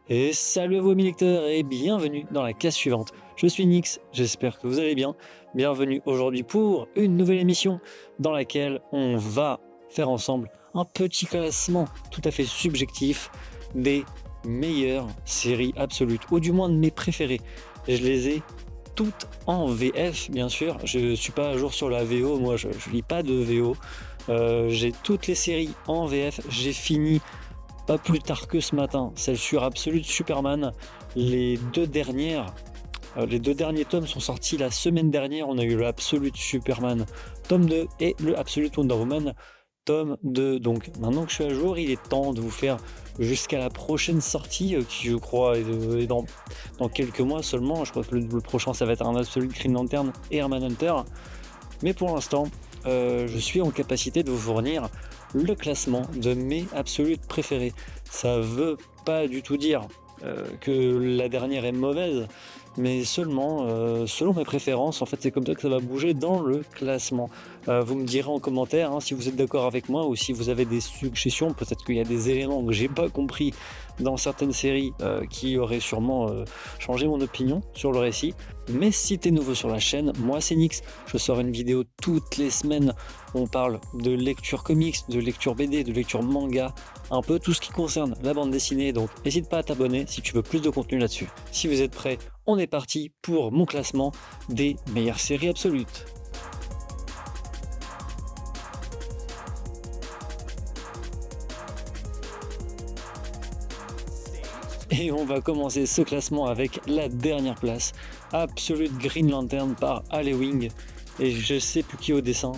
Et salut à vous amis lecteurs et bienvenue dans la case suivante. Je suis Nix, j'espère que vous allez bien. Bienvenue aujourd'hui pour une nouvelle émission dans laquelle on va faire ensemble un petit classement tout à fait subjectif des meilleures séries absolues, ou du moins de mes préférées. Je les ai toutes en VF bien sûr, je suis pas à jour sur la VO, moi je lis pas de VO. J'ai toutes les séries en VF, j'ai fini pas plus tard que ce matin, celle sur Absolute Superman. Les deux dernières, les deux derniers tomes sont sortis la semaine dernière. On a eu le Absolute Superman tome 2 et le Absolute Wonder Woman tome 2. Donc maintenant que je suis à jour, il est temps de vous faire jusqu'à la prochaine sortie qui je crois est dans quelques mois seulement. Je crois que le prochain ça va être un Absolute Green Lantern et un Manhunter. Mais pour l'instant, je suis en capacité de vous fournir le classement de mes absolutes préférés. Ça veut pas du tout dire que la dernière est mauvaise, mais seulement selon mes préférences. En fait, c'est comme ça que ça va bouger dans le classement. Vous me direz en commentaire si vous êtes d'accord avec moi ou si vous avez des suggestions. Peut-être qu'il y a des éléments que j'ai pas compris dans certaines séries qui auraient sûrement changé mon opinion sur le récit. Mais si t'es nouveau sur la chaîne, moi c'est Nix, je sors une vidéo toutes les semaines. On parle de lecture comics, de lecture BD, de lecture manga, un peu tout ce qui concerne la bande dessinée. Donc n'hésite pas à t'abonner si tu veux plus de contenu là-dessus. Si vous êtes prêts, on est parti pour mon classement des meilleures séries absolues. Et on va commencer ce classement avec la dernière place, Absolute Green Lantern par Alewing. Et je sais plus qui au dessin,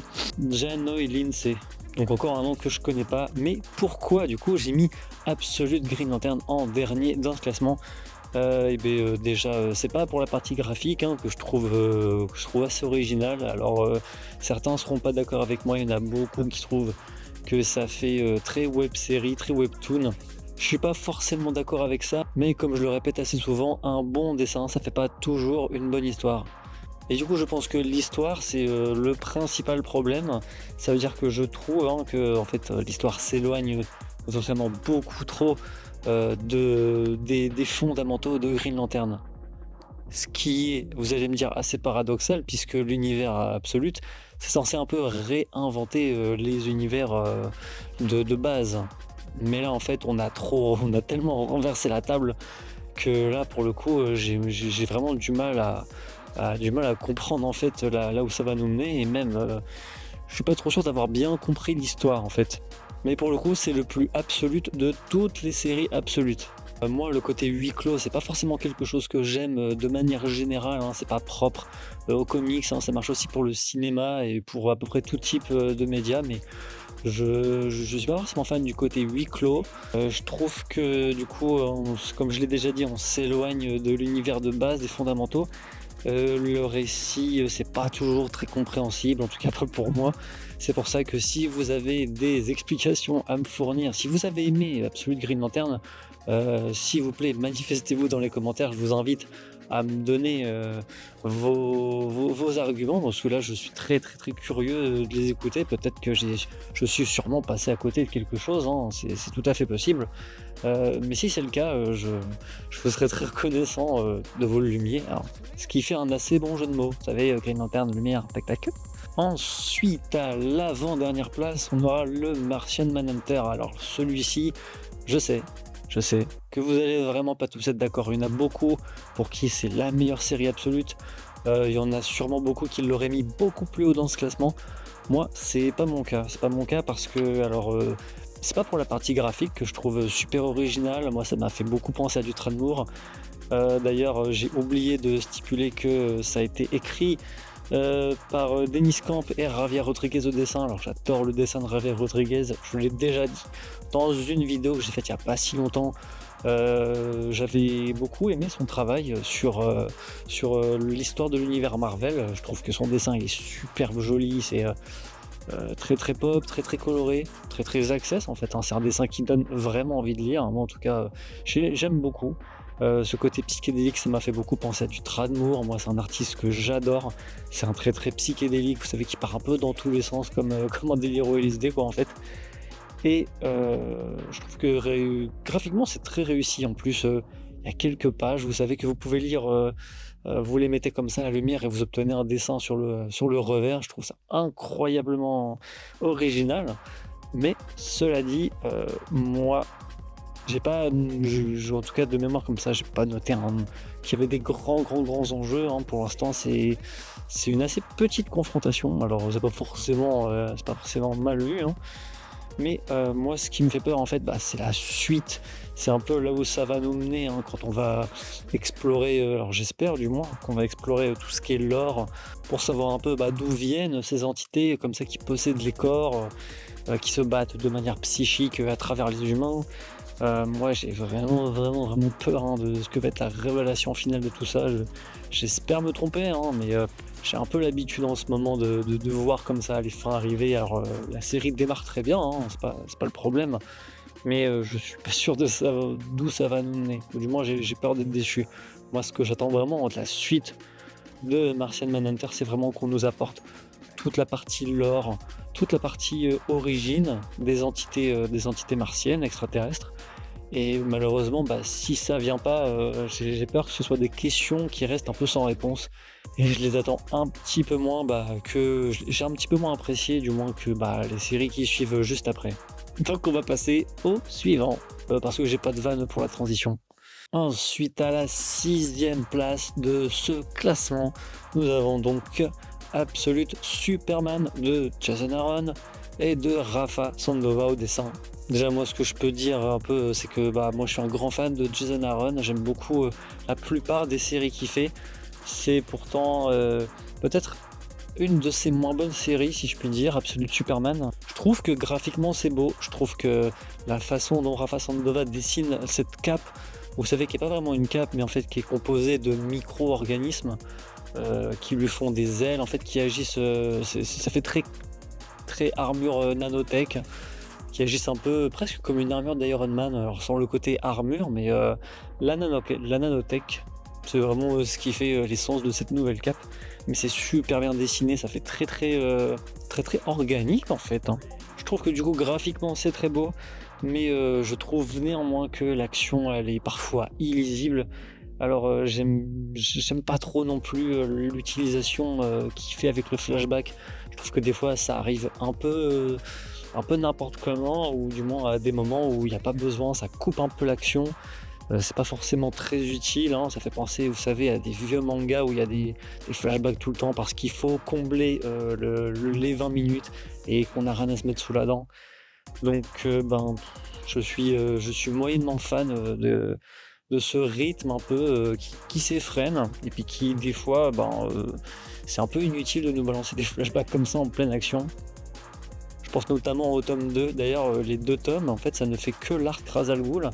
Janoy Lindsay. Donc encore un nom que je connais pas, mais pourquoi du coup j'ai mis Absolute Green Lantern en dernier dans ce classement? Déjà, c'est pas pour la partie graphique que je trouve assez original. Alors certains seront pas d'accord avec moi, il y en a beaucoup qui trouvent que ça fait très web série, très webtoon. Je suis pas forcément d'accord avec ça, mais comme je le répète assez souvent, un bon dessin, ça fait pas toujours une bonne histoire. Et du coup, je pense que l'histoire, c'est le principal problème. Ça veut dire que je trouve que en fait, l'histoire s'éloigne potentiellement beaucoup trop des fondamentaux de Green Lantern. Ce qui est, vous allez me dire, assez paradoxal, puisque l'univers Absolute, c'est censé un peu réinventer les univers de base. Mais là, en fait, on a tellement renversé la table que là, pour le coup, j'ai vraiment du mal à comprendre en fait là où ça va nous mener, et même je suis pas trop sûr d'avoir bien compris l'histoire en fait. Mais pour le coup, c'est le plus absolu de toutes les séries absolutes. Moi, le côté huis clos, c'est pas forcément quelque chose que j'aime de manière générale, c'est pas propre aux comics, ça marche aussi pour le cinéma et pour à peu près tout type de médias, mais je suis pas forcément fan du côté huis clos. Je trouve que du coup, comme je l'ai déjà dit, on s'éloigne de l'univers de base, des fondamentaux. Le récit, c'est pas toujours très compréhensible, en tout cas pas pour moi. C'est pour ça que si vous avez des explications à me fournir, si vous avez aimé Absolute Green Lantern, s'il vous plaît, manifestez-vous dans les commentaires. Je vous invite à me donner vos arguments, parce que là, je suis très très très curieux de les écouter. Peut-être que je suis sûrement passé à côté de quelque chose, c'est tout à fait possible. Mais si c'est le cas, je vous serais très reconnaissant de vos lumières. Ce qui fait un assez bon jeu de mots. Vous savez, Green Lantern, lumière, tac tac. Ensuite, à l'avant-dernière place, on aura le Martian Manhunter. Alors celui-ci, je sais, je sais que vous allez vraiment pas tous être d'accord. Il y en a beaucoup pour qui c'est la meilleure série absolue. Il y en a sûrement beaucoup qui l'auraient mis beaucoup plus haut dans ce classement. Moi, c'est pas mon cas. C'est pas mon cas parce que, c'est pas pour la partie graphique que je trouve super original. Moi, ça m'a fait beaucoup penser à du Tranmour. D'ailleurs, j'ai oublié de stipuler que ça a été écrit par Dennis Camp et Javier Rodriguez au dessin. Alors j'adore le dessin de Javier Rodriguez, je l'ai déjà dit dans une vidéo que j'ai faite il n'y a pas si longtemps. J'avais beaucoup aimé son travail sur l'histoire de l'univers Marvel. Je trouve que son dessin est superbe joli, c'est très très pop, très très coloré, très très access en fait. C'est un dessin qui donne vraiment envie de lire. Moi en tout cas, j'aime beaucoup. Ce côté psychédélique, ça m'a fait beaucoup penser à du Tradmoor. Moi, c'est un artiste que j'adore. C'est un très très psychédélique, vous savez, qui part un peu dans tous les sens, comme un délire LSD, quoi, en fait. et je trouve que graphiquement, c'est très réussi. En plus, il y a quelques pages, vous savez, que vous pouvez lire, vous les mettez comme ça à la lumière et vous obtenez un dessin sur le revers. Je trouve ça incroyablement original. Mais cela dit, moi, j'ai pas, en tout cas de mémoire comme ça, j'ai pas noté qu'il y avait des grands enjeux, hein. Pour l'instant, c'est une assez petite confrontation. Alors, c'est pas forcément mal vu, hein. Mais moi, ce qui me fait peur, en fait, c'est la suite. C'est un peu là où ça va nous mener, hein, quand on va explorer, alors j'espère du moins, qu'on va explorer tout ce qui est lore, pour savoir un peu d'où viennent ces entités comme ça qui possèdent les corps, qui se battent de manière psychique à travers les humains. Moi, j'ai vraiment peur, hein, de ce que va être la révélation finale de tout ça. J'espère me tromper, hein, mais j'ai un peu l'habitude en ce moment de voir comme ça les fins arriver. Alors, la série démarre très bien, hein, c'est pas le problème, mais je suis pas sûr de ça, d'où ça va nous mener. Ou du moins, j'ai peur d'être déçu. Moi, ce que j'attends vraiment de la suite de Martian Manhunter, c'est vraiment qu'on nous apporte toute la partie lore, toute la partie origine des entités martiennes, extraterrestres. Et malheureusement, si ça vient pas, j'ai peur que ce soit des questions qui restent un peu sans réponse. Et je les attends un petit peu moins, que j'ai un petit peu moins apprécié, du moins que les séries qui suivent juste après. Donc on va passer au suivant, parce que j'ai pas de vanne pour la transition. Ensuite, à la 6e place de ce classement, nous avons donc Absolute Superman de Jason Aaron et de Rafa Sandova au dessin. Déjà, moi, ce que je peux dire un peu, c'est que moi, je suis un grand fan de Jason Aaron. J'aime beaucoup la plupart des séries qu'il fait. C'est pourtant peut-être une de ses moins bonnes séries, si je puis dire, Absolute Superman. Je trouve que graphiquement, c'est beau. Je trouve que la façon dont Rafa Sandova dessine cette cape, vous savez, qui n'est pas vraiment une cape, mais en fait qui est composée de micro-organismes qui lui font des ailes, en fait, qui agissent. Ça fait très armure nanotech, qui agissent un peu presque comme une armure d'Iron Man, alors sans le côté armure, mais la nanotech, c'est vraiment ce qui fait l'essence de cette nouvelle cape. Mais c'est super bien dessiné, ça fait très organique en fait, hein. Je trouve que du coup graphiquement c'est très beau, mais je trouve néanmoins que l'action elle est parfois illisible. Alors j'aime pas trop non plus l'utilisation qu'il fait avec le flashback. Je trouve que des fois ça arrive un peu n'importe comment, ou du moins à des moments où il n'y a pas besoin, ça coupe un peu l'action. C'est pas forcément très utile, hein. Ça fait penser, vous savez, à des vieux mangas où il y a des flashbacks tout le temps parce qu'il faut combler les 20 minutes et qu'on n'a rien à se mettre sous la dent. Donc je suis moyennement fan de ce rythme un peu qui s'effrène, et puis qui des fois c'est un peu inutile de nous balancer des flashbacks comme ça en pleine action. Je pense notamment au tome 2, d'ailleurs les deux tomes, en fait ça ne fait que l'arc Ra's al Ghul.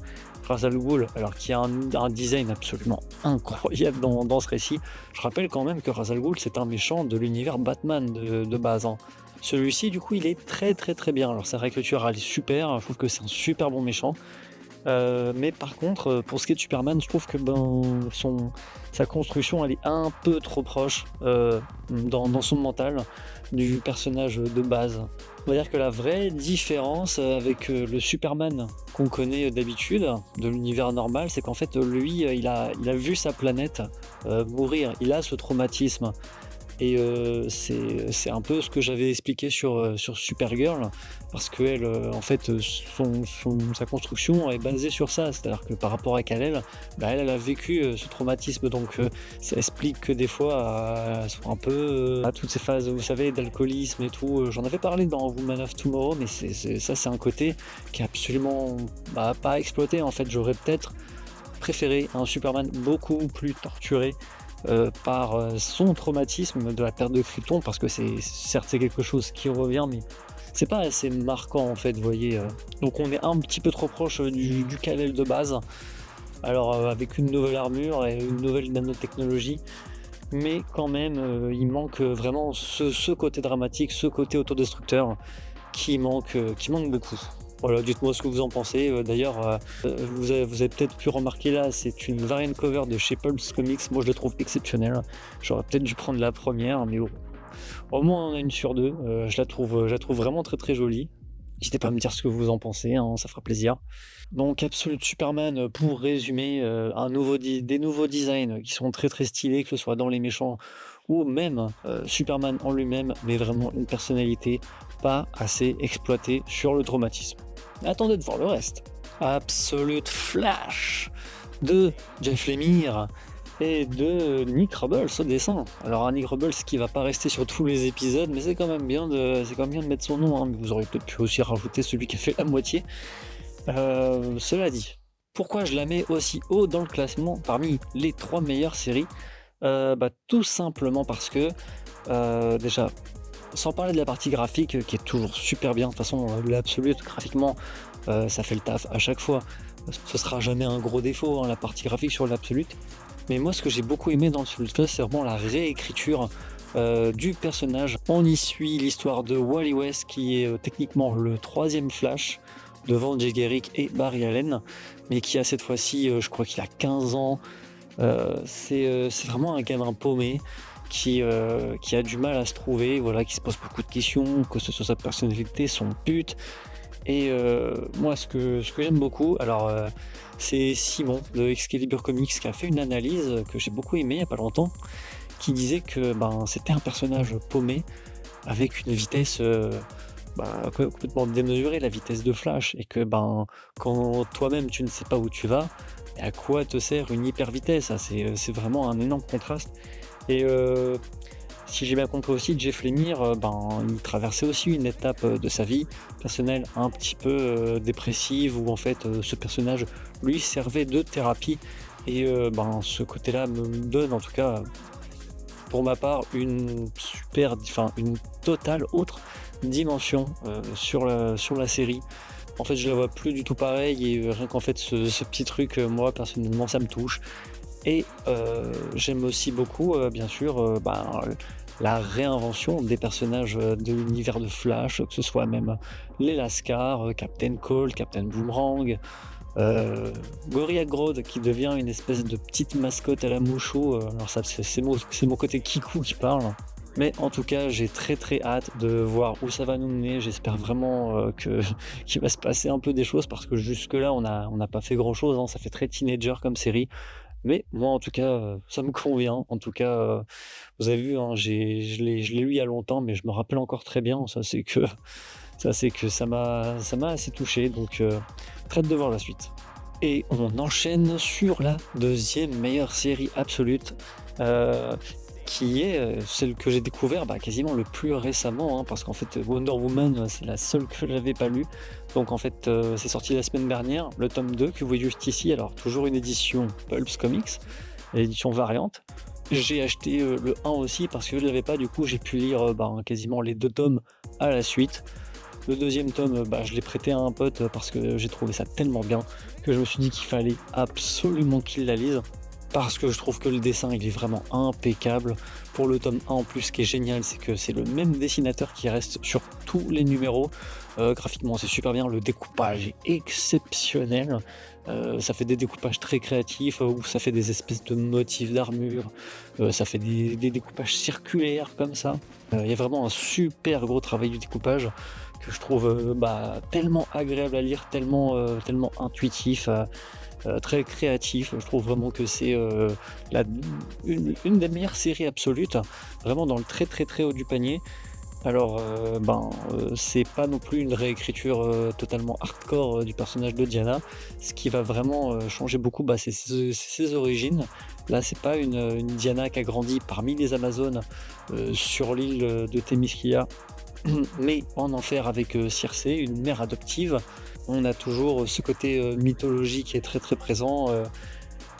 Ra's al Ghul, alors qui a un design absolument incroyable dans ce récit. Je rappelle quand même que Ra's al Ghul c'est un méchant de l'univers Batman de base, hein. Celui-ci du coup il est très bien. Alors sa réécriture elle est super, je trouve que c'est un super bon méchant. Mais par contre, pour ce qui est de Superman, je trouve que sa construction elle est un peu trop proche dans son mental du personnage de base. On va dire que la vraie différence avec le Superman qu'on connaît d'habitude, de l'univers normal, c'est qu'en fait lui, il a vu sa planète mourir, il a ce traumatisme. Et c'est un peu ce que j'avais expliqué sur Supergirl, parce qu'elle, en fait, sa construction est basée sur ça. C'est-à-dire que par rapport à elle a vécu ce traumatisme, donc ça explique que des fois, elle soit un peu à toutes ces phases, vous savez, d'alcoolisme et tout. J'en avais parlé dans Woman of Tomorrow, mais c'est un côté qui est absolument pas exploité. En fait, j'aurais peut-être préféré un Superman beaucoup plus torturé par son traumatisme de la perte de Krypton, parce que certes c'est quelque chose qui revient, mais c'est pas assez marquant en fait, vous voyez. Donc on est un petit peu trop proche du Kal-El de base, alors avec une nouvelle armure et une nouvelle nanotechnologie, mais quand même il manque vraiment ce côté dramatique, ce côté autodestructeur qui manque beaucoup. Voilà, dites-moi ce que vous en pensez. D'ailleurs, vous avez peut-être pu remarquer là, c'est une variant cover de chez Pulse Comics. Moi, je la trouve exceptionnelle. J'aurais peut-être dû prendre la première, mais bon. Au moins, on en a une sur deux. Je la trouve vraiment très jolie. N'hésitez pas à me dire ce que vous en pensez, hein, ça fera plaisir. Donc Absolute Superman, pour résumer, des nouveaux designs qui sont très, très stylés, que ce soit dans les méchants ou même, Superman en lui-même, mais vraiment une personnalité pas assez exploitée sur le traumatisme. Attendez de voir le reste. Absolute Flash de Jeff Lemire et de Nick Robles au dessin. Alors un Nick Robles qui va pas rester sur tous les épisodes, mais c'est quand même bien de mettre son nom, hein, mais vous auriez peut-être pu aussi rajouter celui qui a fait la moitié. Cela dit, pourquoi je la mets aussi haut dans le classement parmi les 3 meilleures séries? Tout simplement parce que, déjà, sans parler de la partie graphique, qui est toujours super bien, de toute façon, l'Absolute graphiquement, ça fait le taf à chaque fois. Ce sera jamais un gros défaut, hein, la partie graphique sur l'Absolute. Mais moi, ce que j'ai beaucoup aimé dans Absolute Flash, c'est vraiment la réécriture du personnage. On y suit l'histoire de Wally West, qui est techniquement le 3e Flash, devant Jay Garrick et Barry Allen, mais qui a cette fois-ci, je crois qu'il a 15 ans. C'est vraiment un gamin paumé qui a du mal à se trouver, voilà, qui se pose beaucoup de questions, que ce soit sa personnalité, son but. Et moi, ce que j'aime beaucoup, alors c'est Simon de Excalibur Comics qui a fait une analyse que j'ai beaucoup aimée il n'y a pas longtemps, qui disait que c'était un personnage paumé avec une vitesse complètement démesurée, la vitesse de Flash, et que quand toi-même tu ne sais pas où tu vas, à quoi te sert une hyper vitesse? C'est vraiment un énorme contraste. Et si j'ai bien compris aussi, Jeff Lemire, il traversait aussi une étape de sa vie personnelle un petit peu dépressive, où en fait ce personnage lui servait de thérapie. Et ce côté-là me donne, en tout cas pour ma part, une totale autre dimension sur la série. En fait, je la vois plus du tout pareil, et rien qu'en fait ce petit truc, moi personnellement, ça me touche. Et j'aime aussi beaucoup, bien sûr, la réinvention des personnages de l'univers de Flash, que ce soit même les Lascar, Captain Cold, Captain Boomerang, Gorilla Grodd qui devient une espèce de petite mascotte à la Mouchou. Alors ça, c'est mon côté Kikou qui parle. Mais en tout cas, j'ai très très hâte de voir où ça va nous mener. J'espère vraiment qu'il va se passer un peu des choses, parce que jusque-là, on n'a pas fait grand-chose, hein. Ça fait très teenager comme série. Mais moi, en tout cas, ça me convient. En tout cas, vous avez vu, hein, je l'ai lu il y a longtemps, mais je me rappelle encore très bien. Ça m'a assez touché. Donc, très hâte de voir la suite. Et on enchaîne sur la 2e meilleure série absolute, qui est celle que j'ai découvert quasiment le plus récemment, hein, parce qu'en fait Wonder Woman, c'est la seule que j'avais pas lue. Donc en fait c'est sorti la semaine dernière, le tome 2 que vous voyez juste ici. Alors toujours une édition Pulps Comics, l'édition variante. J'ai acheté le 1 aussi parce que je l'avais pas, du coup j'ai pu lire quasiment les 2 tomes à la suite. Le 2e tome, je l'ai prêté à un pote parce que j'ai trouvé ça tellement bien que je me suis dit qu'il fallait absolument qu'il la lise, parce que je trouve que le dessin il est vraiment impeccable. Pour le tome 1 en plus, ce qui est génial, c'est que c'est le même dessinateur qui reste sur tous les numéros. Graphiquement c'est super bien, le découpage est exceptionnel. Ça fait des découpages très créatifs, où ça fait des espèces de motifs d'armure, ça fait des découpages circulaires comme ça. Il y a vraiment un super gros travail du découpage que je trouve tellement agréable à lire, tellement intuitif, très créatif. Je trouve vraiment que c'est une des meilleures séries absolutes, vraiment dans le très très très haut du panier. Alors, c'est pas non plus une réécriture totalement hardcore du personnage de Diana. Ce qui va vraiment changer beaucoup, c'est ses origines. Là, c'est pas une Diana qui a grandi parmi les Amazones sur l'île de Themyscira, mais en enfer avec Circé, une mère adoptive. On a toujours ce côté mythologique qui est très très présent,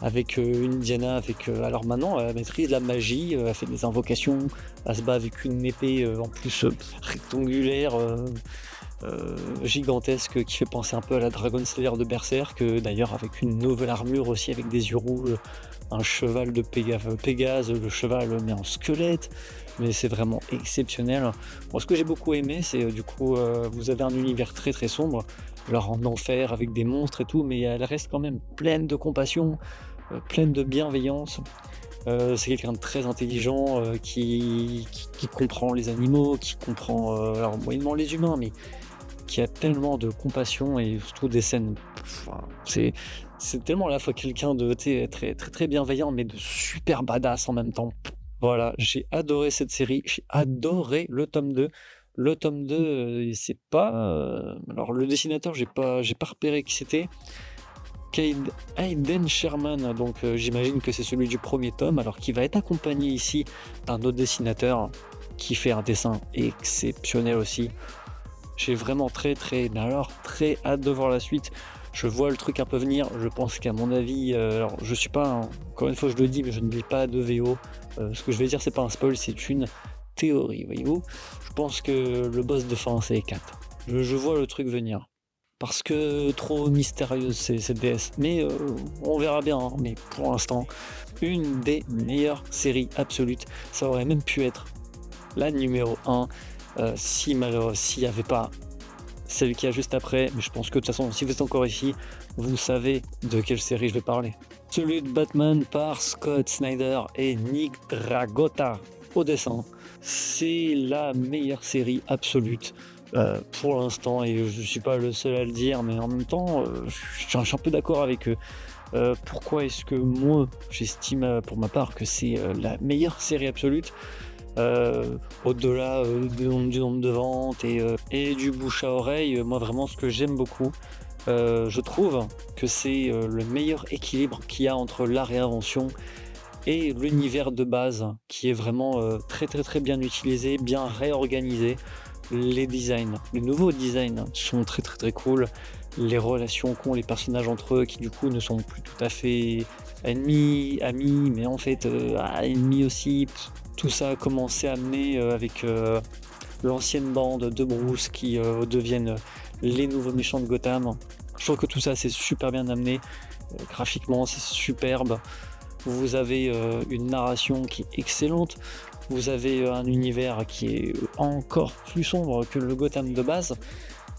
avec une Diana alors maintenant elle maîtrise la magie, elle fait des invocations, elle se bat avec une épée en plus rectangulaire, gigantesque, qui fait penser un peu à la Dragon Slayer de Berserk, d'ailleurs avec une nouvelle armure aussi avec des yeux rouges, un cheval de Pégase, le cheval mais en squelette, mais c'est vraiment exceptionnel. Moi, ce que j'ai beaucoup aimé, c'est du coup vous avez un univers très très sombre, alors en enfer avec des monstres et tout, mais elle reste quand même pleine de compassion, pleine de bienveillance. C'est quelqu'un de très intelligent, qui comprend les animaux, qui comprend alors moyennement les humains, mais qui a tellement de compassion et surtout des scènes. Enfin, c'est tellement à la fois quelqu'un de très, très, très bienveillant, mais de super badass en même temps. Voilà, j'ai adoré cette série, j'ai adoré le tome 2. Le tome 2, c'est pas, alors le dessinateur, j'ai pas repéré qui c'était. Hayden Sherman, donc j'imagine que c'est celui du premier tome, alors qui va être accompagné ici d'un autre dessinateur qui fait un dessin exceptionnel aussi. J'ai vraiment mais alors très hâte de voir la suite. Je vois le truc un peu venir. Je pense qu'à mon avis, alors je suis pas, encore une fois je le dis, mais je ne lis pas de VO. Ce que je vais dire, c'est pas un spoil, c'est une théorie, voyez-vous. Je pense que le boss de fin, c'est Kat. Je vois le truc venir. Parce que trop mystérieuse cette déesse. Mais on verra bien, hein. Mais pour l'instant, une des meilleures séries absolutes. Ça aurait même pu être la numéro 1 s'il n'y avait pas celle qui a juste après. Mais je pense que de toute façon, si vous êtes encore ici, vous savez de quelle série je vais parler. Celui de Batman par Scott Snyder et Nick Dragotta au dessin. C'est la meilleure série absolute pour l'instant, et je suis pas le seul à le dire, mais en même temps, je suis un peu d'accord avec eux. Pourquoi est-ce que moi, j'estime pour ma part que c'est la meilleure série absolute, au-delà du nombre de ventes et du bouche à oreille. Moi vraiment, ce que j'aime beaucoup, je trouve que c'est le meilleur équilibre qu'il y a entre la réinvention et l'univers de base, qui est vraiment très très très bien utilisé, bien réorganisé. Les designs, les nouveaux designs sont très très très cool. Les relations qu'ont les personnages entre eux, qui du coup ne sont plus tout à fait ennemis, amis, mais en fait ennemis aussi. Tout ça a commencé à amener avec l'ancienne bande de Bruce qui deviennent les nouveaux méchants de Gotham. Je trouve que tout ça c'est super bien amené. Graphiquement c'est superbe. Vous avez une narration qui est excellente. Vous avez un univers qui est encore plus sombre que le Gotham de base.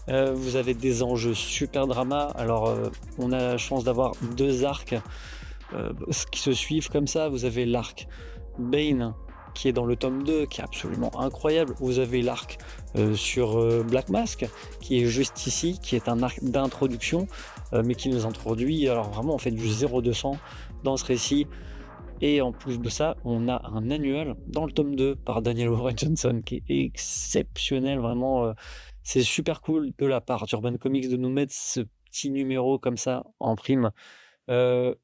Vous avez des enjeux super drama. Alors, on a la chance d'avoir deux arcs qui se suivent comme ça. Vous avez l'arc Bane qui est dans le tome 2, qui est absolument incroyable. Vous avez l'arc sur Black Mask, qui est juste ici, qui est un arc d'introduction, mais qui nous introduit, alors vraiment, on fait du 0-200 dans ce récit. Et en plus de ça, on a un annuel dans le tome 2 par Daniel Warren Johnson qui est exceptionnel, vraiment. C'est super cool de la part d'Urban Comics de nous mettre ce petit numéro comme ça en prime.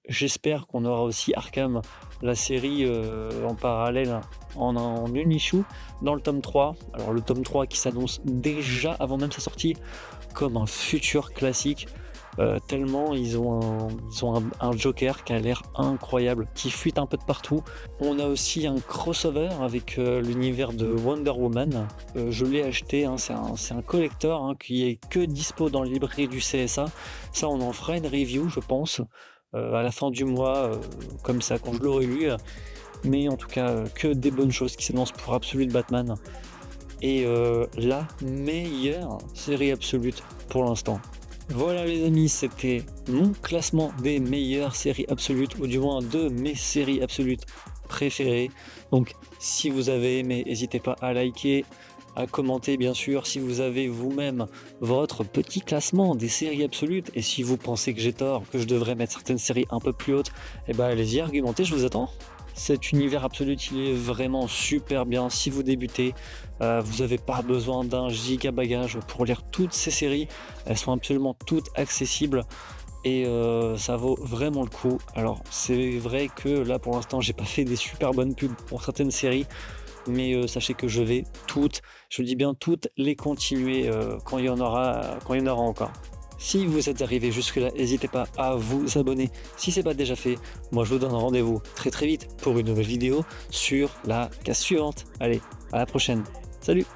J'espère qu'on aura aussi Arkham, la série en parallèle, en une issue dans le tome 3. Alors le tome 3 qui s'annonce déjà avant même sa sortie comme un futur classique. Tellement ils ont un Joker qui a l'air incroyable, qui fuite un peu de partout. On a aussi un crossover avec l'univers de Wonder Woman. Je l'ai acheté, hein, c'est un collector hein, qui est que dispo dans les librairies du CSA. Ça, on en fera une review, je pense, à la fin du mois, comme ça, quand je l'aurai lu. Mais en tout cas, que des bonnes choses qui s'annoncent pour Absolute Batman. Et la meilleure série absolute pour l'instant. Voilà les amis, c'était mon classement des meilleures séries absolutes, ou du moins de mes séries absolutes préférées. Donc si vous avez aimé, n'hésitez pas à liker, à commenter bien sûr. Si vous avez vous-même votre petit classement des séries absolutes, et si vous pensez que j'ai tort, que je devrais mettre certaines séries un peu plus hautes, eh ben allez-y, argumentez, je vous attends. Cet univers absolu, il est vraiment super bien. Si vous débutez, vous n'avez pas besoin d'un giga bagage pour lire toutes ces séries. Elles sont absolument toutes accessibles et ça vaut vraiment le coup. Alors c'est vrai que là pour l'instant j'ai pas fait des super bonnes pubs pour certaines séries, mais sachez que je vais toutes, je dis bien toutes, les continuer quand il y en aura encore. Si vous êtes arrivé jusque-là, n'hésitez pas à vous abonner si ce n'est pas déjà fait. Moi, je vous donne rendez-vous très très vite pour une nouvelle vidéo sur la case suivante. Allez, à la prochaine. Salut!